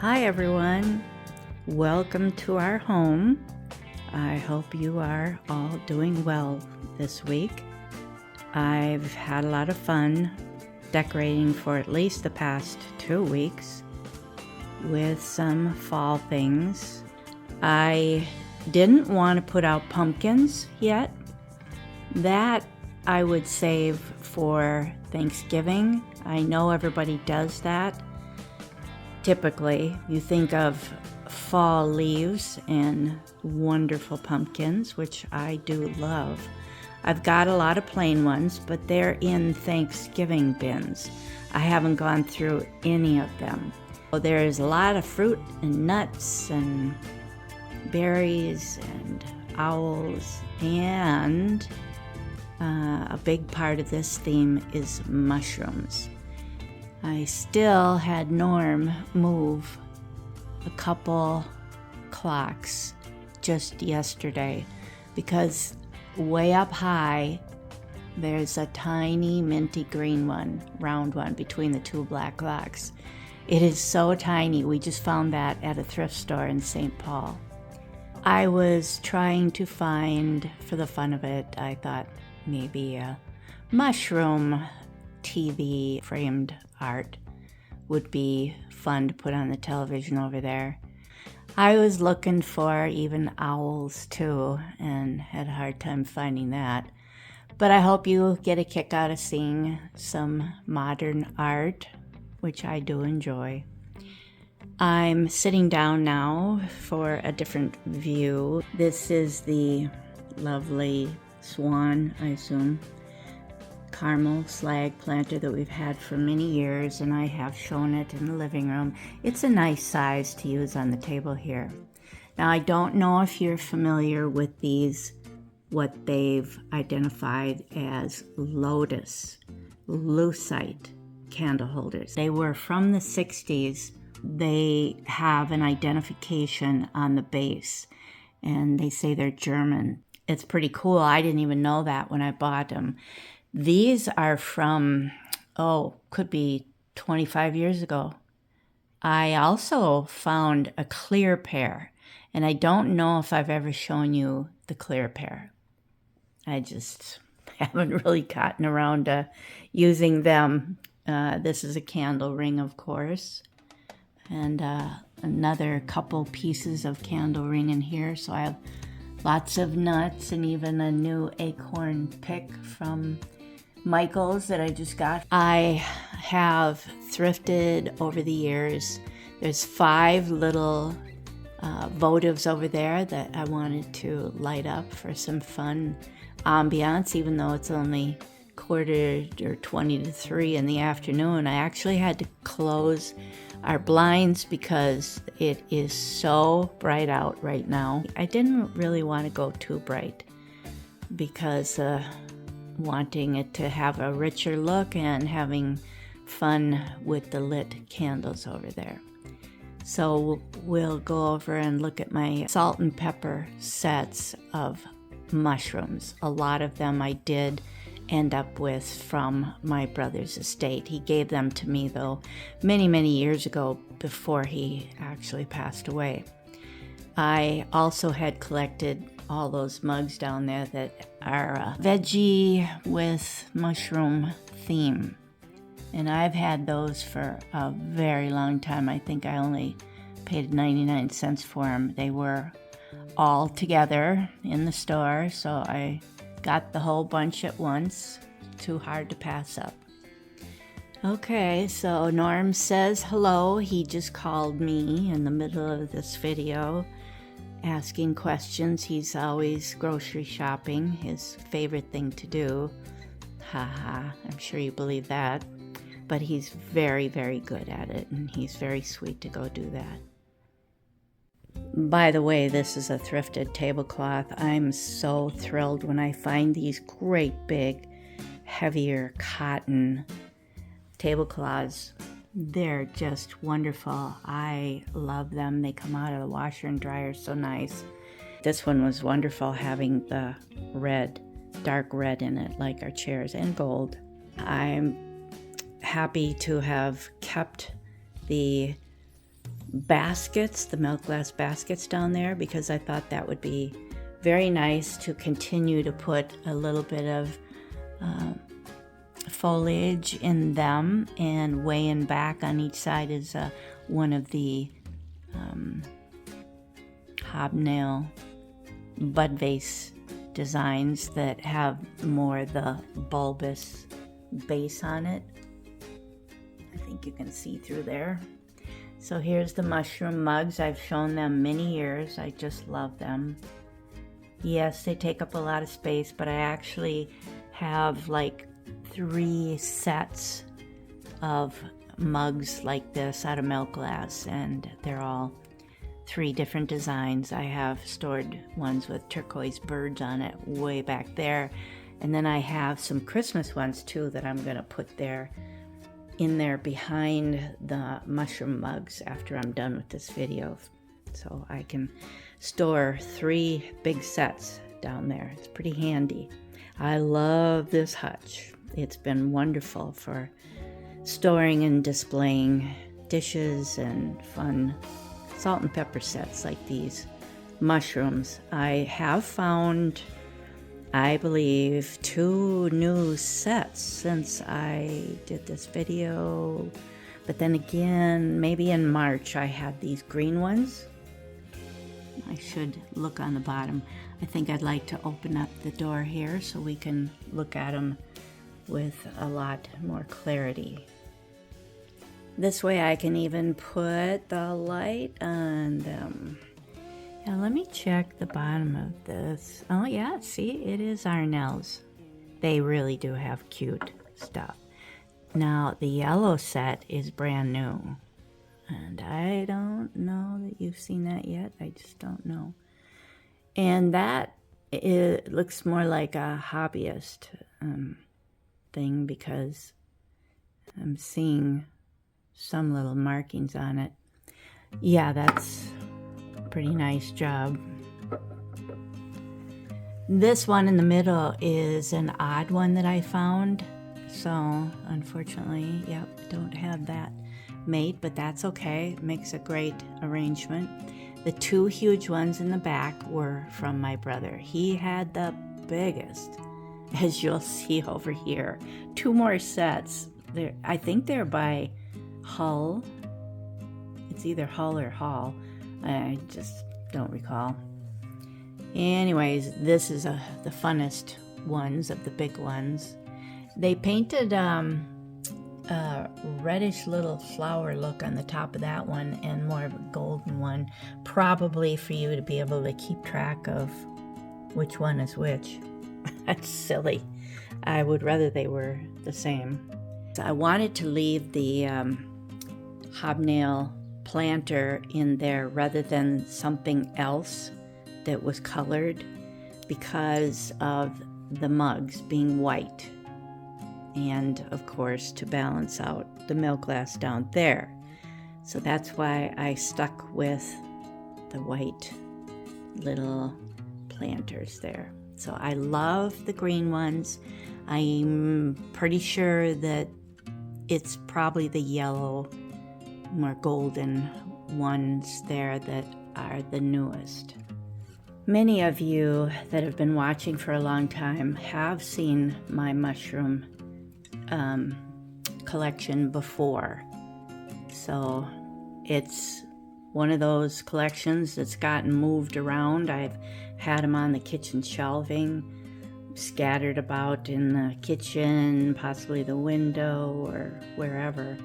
Hi everyone, welcome to our home. I hope you are all doing well this week. I've had a lot of fun decorating for at least the past 2 weeks with some fall things. I didn't want to put out pumpkins yet. That I would save for Thanksgiving. I know everybody does that. Typically, you think of fall leaves and wonderful pumpkins, which I do love. I've got a lot of plain ones, but they're in Thanksgiving bins. I haven't gone through any of them. There is a lot of fruit and nuts and berries and owls, and a big part of this theme is mushrooms. I still had Norm move a couple clocks just yesterday because way up high there's a tiny minty green one, round one, between the two black clocks. It is so tiny. We just found that at a thrift store in St. Paul. I was trying to find, for the fun of it, I thought maybe a mushroom TV framed art would be fun to put on the television over there. I was looking for even owls too and had a hard time finding that. But I hope you get a kick out of seeing some modern art, which I do enjoy. I'm sitting down now for a different view. This is the lovely swan, I assume, caramel slag planter that we've had for many years, and I have shown it in the living room. It's a nice size to use on the table here. Now, I don't know if you're familiar with these, what they've identified as lotus, lucite candle holders. They were from the 60s. They have an identification on the base, and they say they're German. It's pretty cool. I didn't even know that when I bought them. These are from, could be 25 years ago. I also found a clear pair, and I don't know if I've ever shown you the clear pair. I just haven't really gotten around to using them. This is a candle ring, of course, and another couple pieces of candle ring in here. So I have lots of nuts and even a new acorn pick from Michael's that I just got. I have thrifted over the years. There's 5 little votives over there that I wanted to light up for some fun ambiance, even though it's only 2:45 in the afternoon. I actually had to close our blinds because it is so bright out right now. I didn't really want to go too bright because wanting it to have a richer look and having fun with the lit candles over there. So we'll go over and look at my salt and pepper sets of mushrooms. A lot of them I did end up with from my brother's estate. He gave them to me, though, many, many years ago before he actually passed away. I also had collected all those mugs down there that are veggie with mushroom theme. And I've had those for a very long time. I think I only paid 99 cents for them. They were all together in the store, so I got the whole bunch at once. Too hard to pass up. Okay, so Norm says hello. He just called me in the middle of this video asking questions. He's always grocery shopping, his favorite thing to do. Haha, I'm sure you believe that. But he's very, very good at it, and he's very sweet to go do that. By the way, this is a thrifted tablecloth. I'm so thrilled when I find these great big, heavier cotton tablecloths. They're just wonderful. I love them. They come out of the washer and dryer so nice. This one was wonderful, having the red, dark red in it, like our chairs, and gold. I'm happy to have kept the baskets, the milk glass baskets down there, because I thought that would be very nice to continue to put a little bit of foliage in them, and weighing back on each side is one of the hobnail bud vase designs that have more the bulbous base on it. I think you can see through there. So here's the mushroom mugs. I've shown them many years. I just love them. Yes, they take up a lot of space, but I actually have like 3 sets of mugs like this out of milk glass, and they're all 3 different designs. I have stored ones with turquoise birds on it way back there, and then I have some Christmas ones too that I'm going to put there in there behind the mushroom mugs after I'm done with this video, so I can store 3 big sets down there. It's pretty handy. I love this hutch. It's been wonderful for storing and displaying dishes and fun salt and pepper sets like these mushrooms. I have found, I believe, 2 new sets since I did this video. But then again, maybe in March I had these green ones. I should look on the bottom. I think I'd like to open up the door here so we can look at them with a lot more clarity. This way I can even put the light on them. Now let me check the bottom of this. Oh yeah, see, it is Arnell's. They really do have cute stuff. Now the yellow set is brand new, and I don't know that you've seen that yet. I just don't know. And that, it looks more like a hobbyist thing, because I'm seeing some little markings on it. Yeah, that's a pretty nice job. This one in the middle is an odd one that I found, so unfortunately, yep, don't have that made, but that's okay. It makes a great arrangement. The 2 huge ones in the back were from my brother. He had the biggest, as you'll see over here. 2 more sets. I think they're by Hull. It's either Hull or Hall. I just don't recall. Anyways, this is the funnest ones of the big ones. They painted a reddish little flower look on the top of that one, and more of a golden one, probably for you to be able to keep track of which one is which. That's silly. I would rather they were the same. I wanted to leave the hobnail planter in there rather than something else that was colored, because of the mugs being white, and of course to balance out the milk glass down there. So that's why I stuck with the white little planters there. So I love the green ones. I'm pretty sure that it's probably the yellow, more golden ones there that are the newest. Many of you that have been watching for a long time have seen my mushroom collection before. So it's one of those collections that's gotten moved around. I've had them on the kitchen shelving, scattered about in the kitchen, possibly the window or wherever,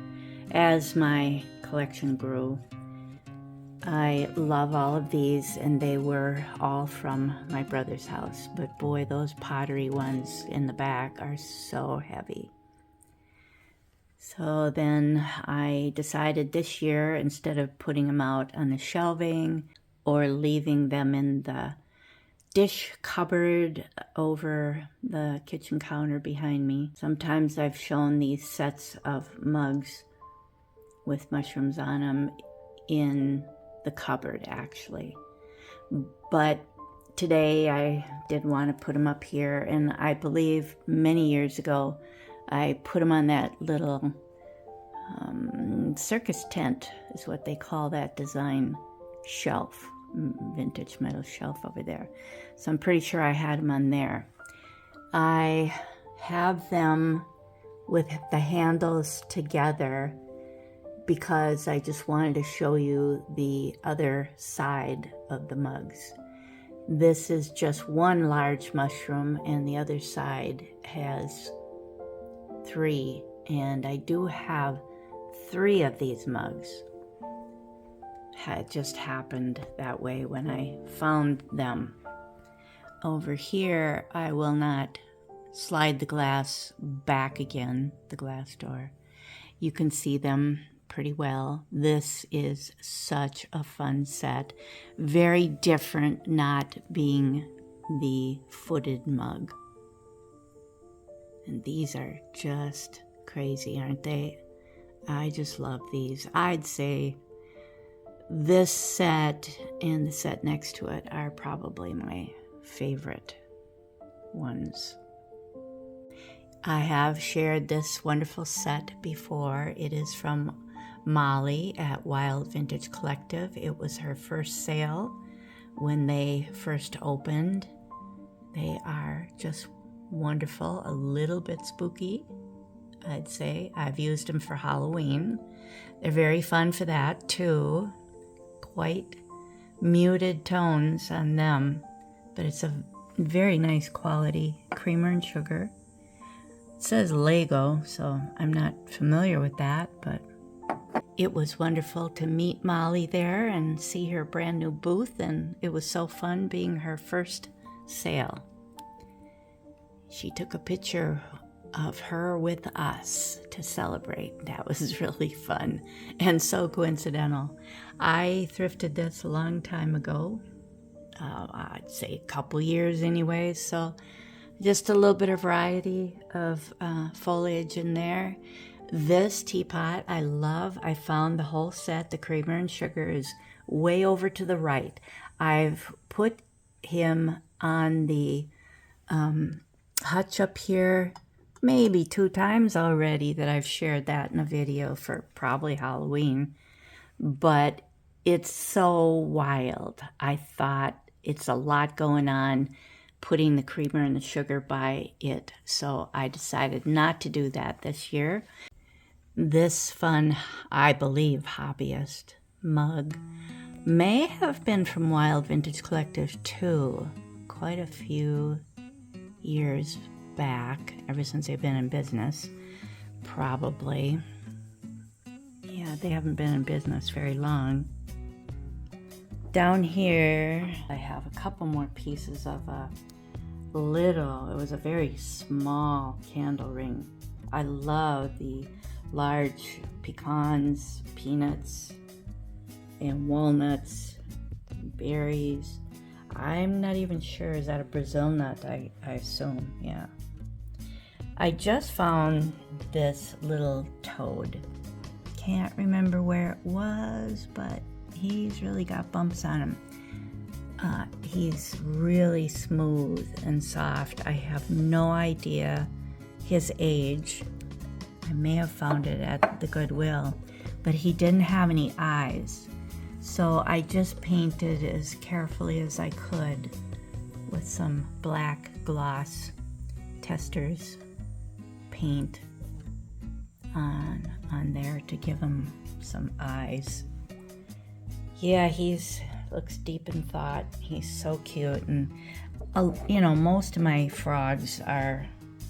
as my collection grew. I love all of these, and they were all from my brother's house. But boy, those pottery ones in the back are so heavy. So then I decided this year, instead of putting them out on the shelving or leaving them in the dish cupboard over the kitchen counter behind me. Sometimes I've shown these sets of mugs with mushrooms on them in the cupboard, actually. But today I did want to put them up here, and I believe many years ago I put them on that little circus tent is what they call that design shelf, vintage metal shelf over there. So I'm pretty sure I had them on there. I have them with the handles together because I just wanted to show you the other side of the mugs. This is just one large mushroom and the other side has 3, and I do have 3 of these mugs. It just happened that way when I found them. Over here, I will not slide the glass back again, the glass door. You can see them pretty well. This is such a fun set. Very different not being the footed mug. And these are just crazy, aren't they? I just love these. I'd say this set and the set next to it are probably my favorite ones. I have shared this wonderful set before. It is from Molly at Wild Vintage Collective. It was her first sale when they first opened. They are just wonderful, a little bit spooky, I'd say. I've used them for Halloween. They're very fun for that too. Quite muted tones on them, but it's a very nice quality creamer and sugar. It says Lego, so I'm not familiar with that, but it was wonderful to meet Molly there and see her brand new booth, and it was so fun being her first sale. She took a picture of her with us to celebrate. That was really fun and so coincidental. I thrifted this a long time ago, I'd say a couple years anyway, so just a little bit of variety of foliage in there. This teapot I love. I found the whole set. The creamer and sugar is way over to the right. I've put him on the Hutch up here maybe 2 times already that I've shared that in a video for probably Halloween. But it's so wild. I thought it's a lot going on putting the creamer and the sugar by it. So I decided not to do that this year. This fun, I believe, hobbyist mug may have been from Wild Vintage Collective too. Quite a few years back, ever since they've been in business, probably. Yeah, they haven't been in business very long. Down here, I have a couple more pieces of it was a very small candle ring. I love the large pecans, peanuts, and walnuts, berries. I'm not even sure, is that a Brazil nut? I assume, yeah. I just found this little toad. Can't remember where it was, but he's really got bumps on him. He's really smooth and soft. I have no idea his age. I may have found it at the Goodwill, but he didn't have any eyes. So I just painted as carefully as I could with some black gloss testers paint on there to give him some eyes. Yeah, looks deep in thought. He's so cute, and most of my frogs are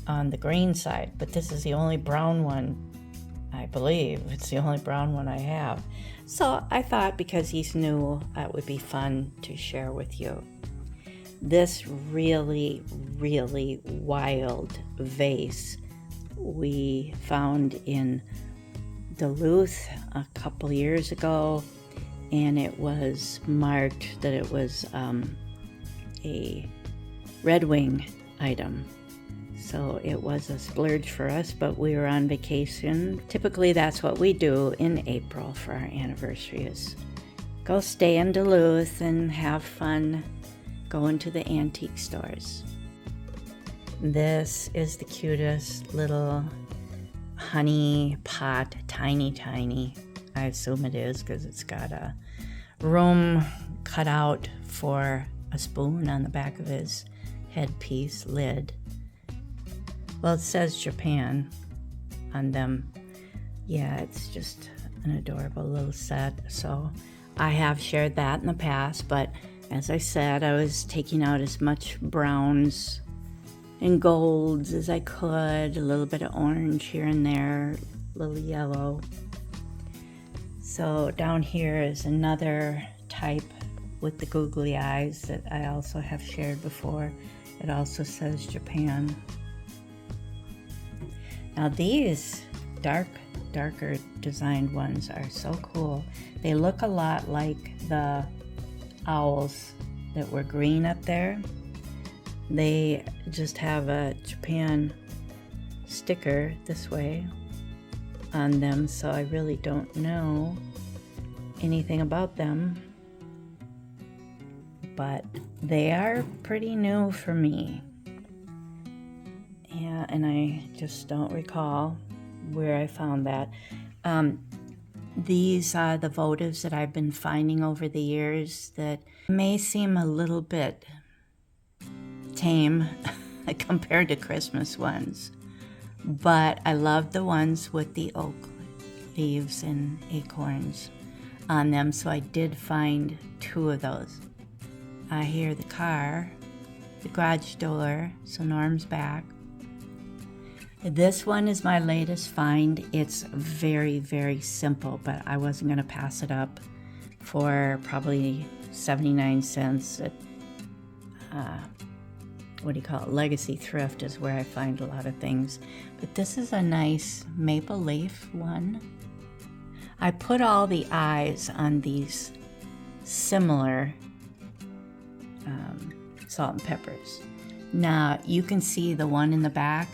on the green side, but this is the only brown one. I believe it's the only brown one I have. So I thought because he's new, it would be fun to share with you. This really, really wild vase we found in Duluth a couple years ago, and it was marked that it was a Red Wing item. So it was a splurge for us, but we were on vacation. Typically that's what we do in April for our anniversary, is go stay in Duluth and have fun going to the antique stores. This is the cutest little honey pot, tiny. I assume it is because it's got a room cut out for a spoon on the back of his headpiece lid. Well, it says Japan on them. Yeah, it's just an adorable little set. So I have shared that in the past, but as I said, I was taking out as much browns and golds as I could, a little bit of orange here and there, a little yellow. So down here is another type with the googly eyes that I also have shared before. It also says Japan. Now these darker designed ones are so cool. They look a lot like the owls that were green up there. They just have a Japan sticker this way on them, so I really don't know anything about them, but they are pretty new for me. Yeah, and I just don't recall where I found that. These are the votives that I've been finding over the years that may seem a little bit tame compared to Christmas ones, but I love the ones with the oak leaves and acorns on them, so I did find 2 of those. I hear the car, the garage door, so Norm's back. This one is my latest find. It's very, very simple, but I wasn't going to pass it up for probably 79 cents at, Legacy Thrift is where I find a lot of things. But this is a nice maple leaf one. I put all the eyes on these similar salt and peppers. Now, you can see the one in the back,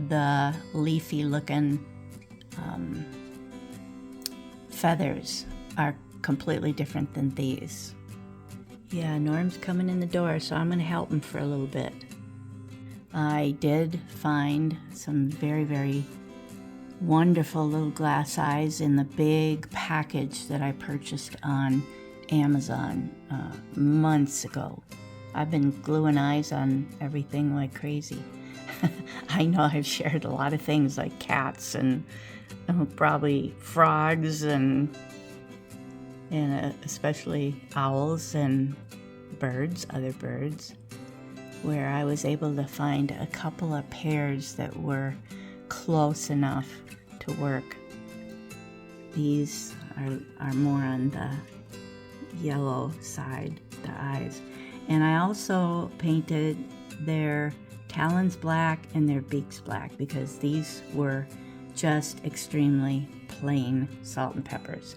the leafy looking feathers are completely different than these. Yeah, Norm's coming in the door, so I'm going to help him for a little bit. I did find some very, very wonderful little glass eyes in the big package that I purchased on Amazon months ago. I've been gluing eyes on everything like crazy. I know I've shared a lot of things like cats and probably frogs and especially owls and birds, other birds, where I was able to find a couple of pairs that were close enough to work. These are more on the yellow side, the eyes. And I also painted their talons black and their beaks black because these were just extremely plain salt and peppers.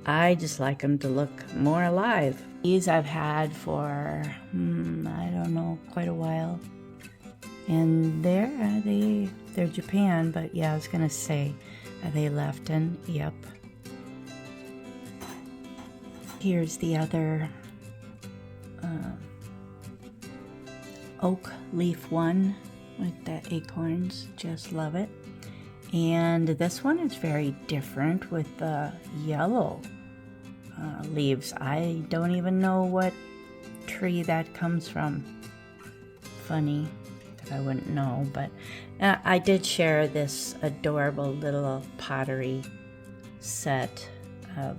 I just like them to look more alive. These I've had for, I don't know, quite a while. And they're Japan, but yeah, I was gonna say, are they Lefton? Yep. Here's the other oak leaf one with the acorns, just love it. And this one is very different with the yellow leaves. I don't even know what tree that comes from. Funny that I wouldn't know, but I did share this adorable little pottery set of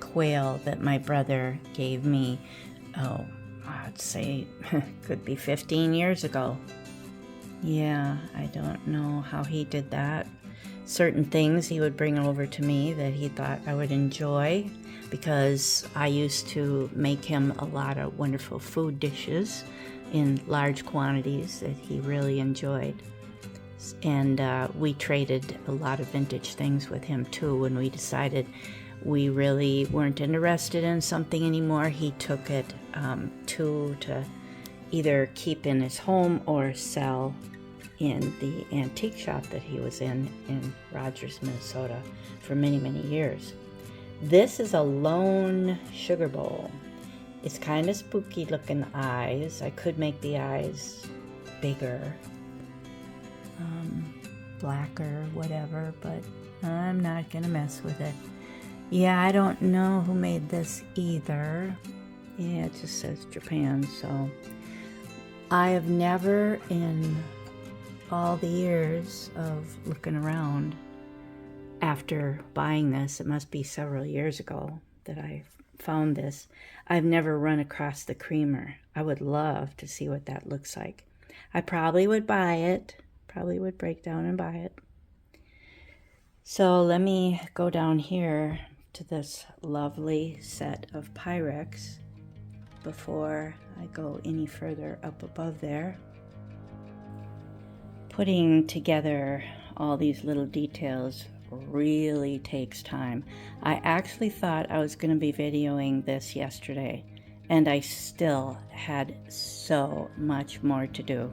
quail that my brother gave me, I'd say could be 15 years ago. Yeah, I don't know how he did that. Certain things he would bring over to me that he thought I would enjoy, because I used to make him a lot of wonderful food dishes in large quantities that he really enjoyed. And we traded a lot of vintage things with him too. When we decided we really weren't interested in something anymore, he took it to either keep in his home or sell in the antique shop that he was in Rogers, Minnesota for many, many years. This is a lone sugar bowl. It's kind of spooky looking eyes. I could make the eyes bigger, blacker, whatever, but I'm not gonna mess with it. Yeah, I don't know who made this either. Yeah, it just says Japan, so I have never in all the years of looking around after buying this, it must be several years ago that I found this, I've never run across the creamer. I would love to see what that looks like. I probably would buy it, probably would break down and buy it. So let me go down here to this lovely set of Pyrex before I go any further up above there. Putting together all these little details really takes time. I actually thought I was going to be videoing this yesterday, and I still had so much more to do.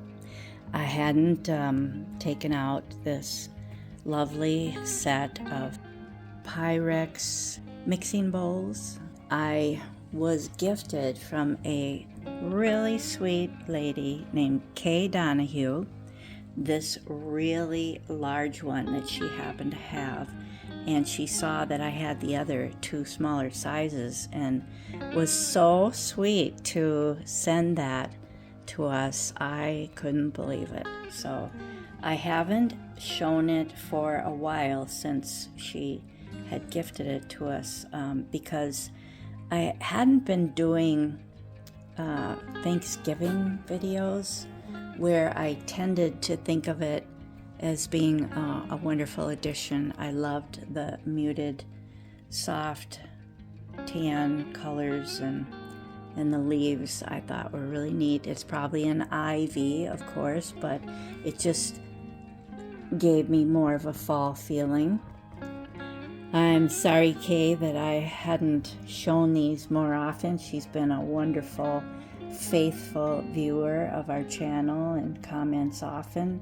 I hadn't taken out this lovely set of Pyrex mixing bowls. I was gifted from a really sweet lady named Kay Donahue this really large one that she happened to have, and she saw that I had the other two smaller sizes and was so sweet to send that to us. I couldn't believe it. So I haven't shown it for a while since she had gifted it to us, because I hadn't been doing Thanksgiving videos where I tended to think of it as being a wonderful addition. I loved the muted, soft tan colors, and the leaves I thought were really neat. It's probably an ivy, of course, but it just gave me more of a fall feeling. I'm sorry, Kay, that I hadn't shown these more often. She's been a wonderful, faithful viewer of our channel and comments often,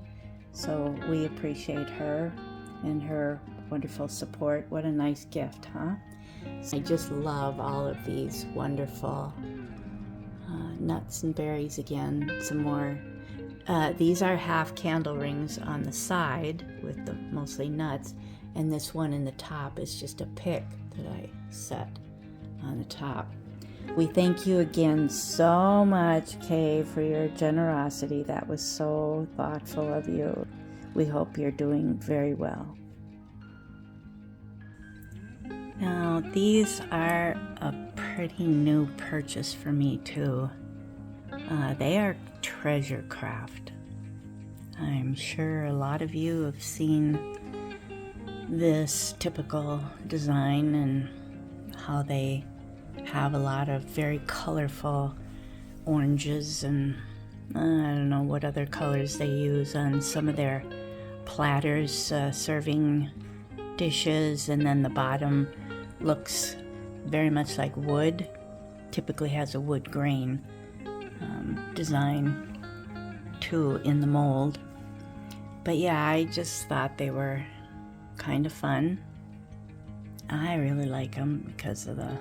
so we appreciate her and her wonderful support. What a nice gift, huh? I just love all of these wonderful nuts and berries. Again, some more. These are half candle rings on the side with the mostly nuts, and this one in the top is just a pick that I set on the top. We thank you again so much, Kay, for your generosity. That was so thoughtful of you. We hope you're doing very well. Now, these are a pretty new purchase for me, too. They are treasure craft. I'm sure a lot of you have seen this typical design and how they have a lot of very colorful oranges, and I don't know what other colors they use on some of their platters, serving dishes, and then the bottom looks very much like wood, typically has a wood grain design too in the mold. But yeah, I just thought they were kind of fun. I really like them because of the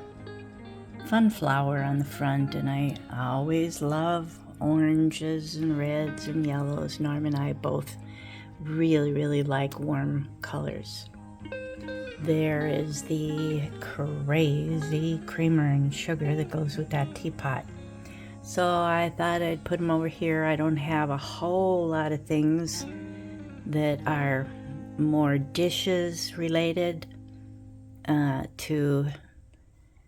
fun flower on the front, and I always love oranges and reds and yellows. Norm and I both really like warm colors. There is the crazy creamer and sugar that goes with that teapot. So I thought I'd put them over here. I don't have a whole lot of things that are more dishes related to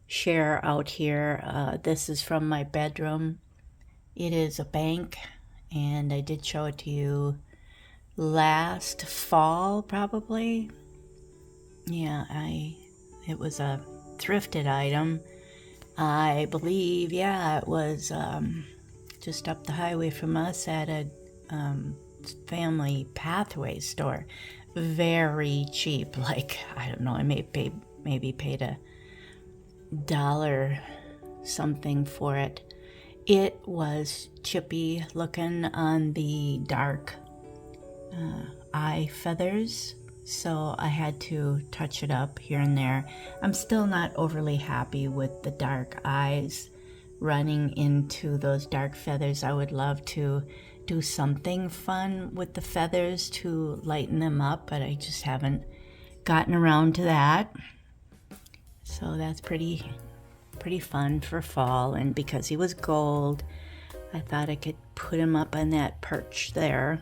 share out here. This is from my bedroom. It is a bank, and I did show it to you last fall, probably. Yeah, it was a thrifted item. I believe, yeah, it was just up the highway from us at a family pathway store. Very cheap, like, I don't know, I maybe paid $1 something for it. It was chippy looking on the dark eye feathers, so I had to touch it up here and there. I'm still not overly happy with the dark eyes running into those dark feathers. I would love to do something fun with the feathers to lighten them up, but I just haven't gotten around to that. So that's pretty fun for fall. And because he was gold, I thought I could put him up on that perch there.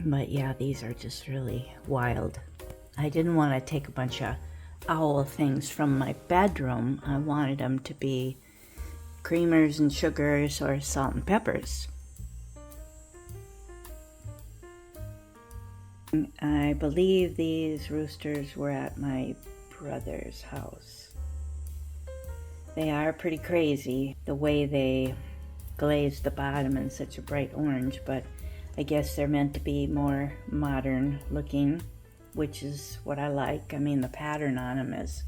But yeah, these are just really wild. I didn't want to take a bunch of owl things from my bedroom. I wanted them to be creamers and sugars or salt and peppers. I believe these roosters were at my brother's house. They are pretty crazy, the way they glazed the bottom in such a bright orange, but I guess they're meant to be more modern looking, which is what I like. I mean, the pattern on them is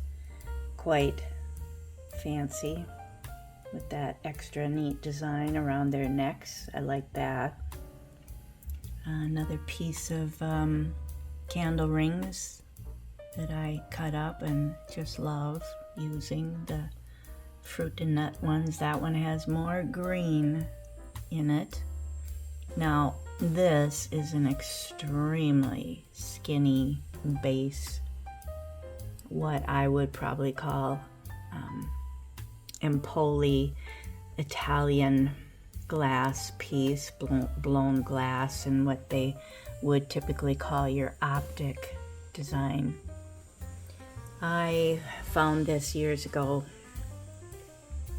quite fancy with that extra neat design around their necks. I like that. Another piece of candle rings that I cut up and just love using, the fruit and nut ones. That one has more green in it. Now, this is an extremely skinny base, what I would probably call Empoli Italian glass piece, blown glass, and what they would typically call your optic design. I found this years ago,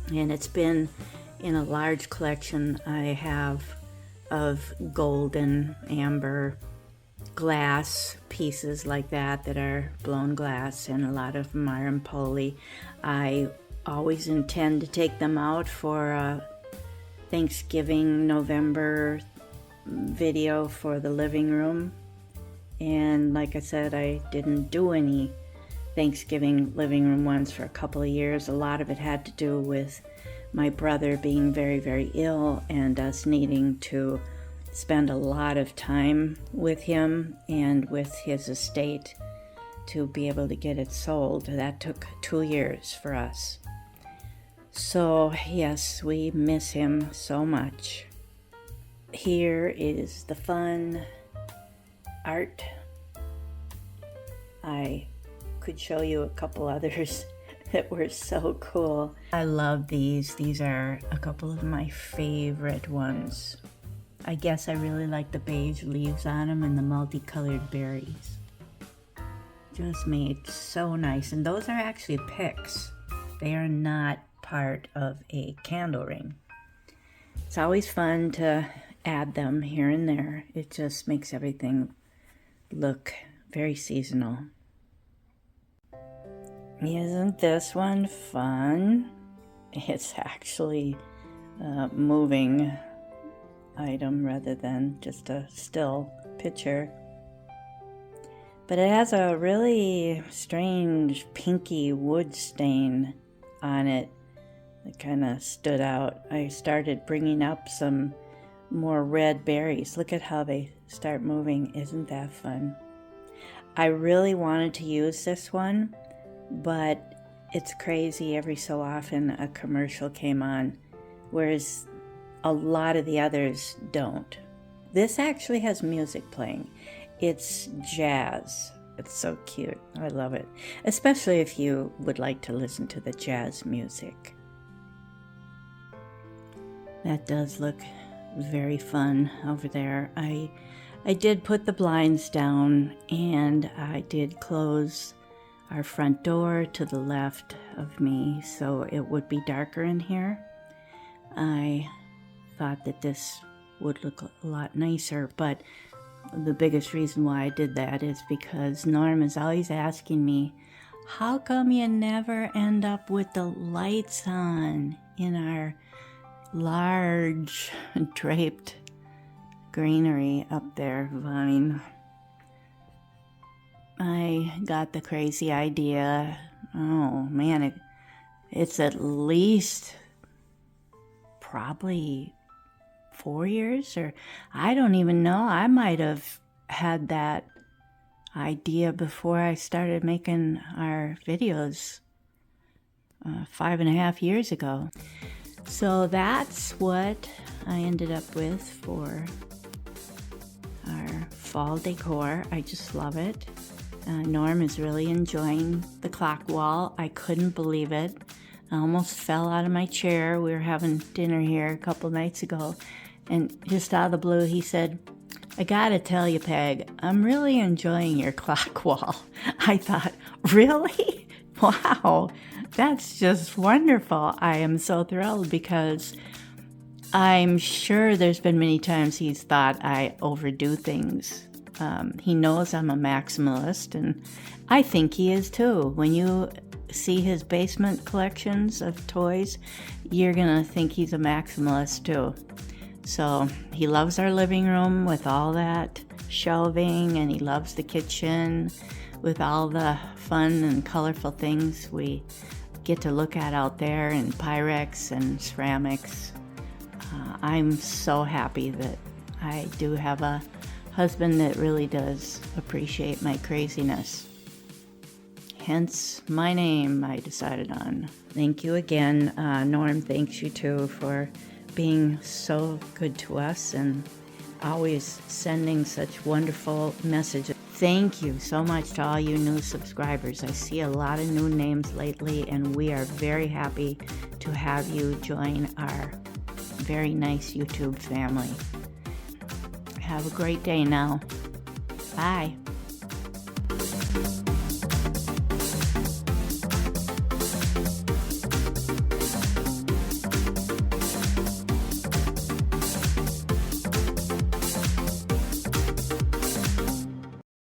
and it's been in a large collection I have of golden amber glass pieces like that are blown glass, and a lot of them are Empoli. I always intend to take them out for a Thanksgiving November video for the living room, and like I said, I didn't do any Thanksgiving living room ones for a couple of years. A lot of it had to do with my brother being very ill and us needing to spend a lot of time with him and with his estate to be able to get it sold. That took 2 years for us. So yes, we miss him so much. Here is the fun art. I could show you a couple others that were so cool. I love these. These are a couple of my favorite ones. I guess I really like the beige leaves on them and the multicolored berries. Just made so nice. And those are actually picks. They are not part of a candle ring. It's always fun to add them here and there. It just makes everything look very seasonal. Isn't this one fun? It's actually a moving item rather than just a still picture. But it has a really strange pinky wood stain on it that kind of stood out. I started bringing up some more red berries. Look at how they start moving. Isn't that fun? I really wanted to use this one, but it's crazy. Every so often a commercial came on, whereas a lot of the others don't. This actually has music playing. It's jazz. It's so cute. I love it, especially if you would like to listen to the jazz music. That does look very fun over there. I did put the blinds down, and I did close our front door to the left of me so it would be darker in here. I thought that this would look a lot nicer, but the biggest reason why I did that is because Norm is always asking me, how come you never end up with the lights on in our large draped greenery up there, vine? I got the crazy idea. Oh man, it's at least probably 4 years, or I don't even know. I might have had that idea before I started making our videos 5.5 years ago. So that's what I ended up with for our fall decor. I just love it. Norm is really enjoying the clock wall. I couldn't believe it. I almost fell out of my chair. We were having dinner here a couple nights ago, and just out of the blue, he said, "I gotta tell you, Peg, I'm really enjoying your clock wall." I thought, really? Wow, that's just wonderful. I am so thrilled because I'm sure there's been many times he's thought I overdo things. He knows I'm a maximalist, and I think he is too. When you see his basement collections of toys, you're gonna think he's a maximalist too. So he loves our living room with all that shelving, and he loves the kitchen with all the fun and colorful things we get to look at out there, and Pyrex and ceramics. I'm so happy that I do have a husband that really does appreciate my craziness. Hence my name I decided on. Thank you again. Norm thanks you too for being so good to us and always sending such wonderful messages. Thank you so much to all you new subscribers. I see a lot of new names lately, and we are very happy to have you join our very nice YouTube family. Have a great day now. Bye.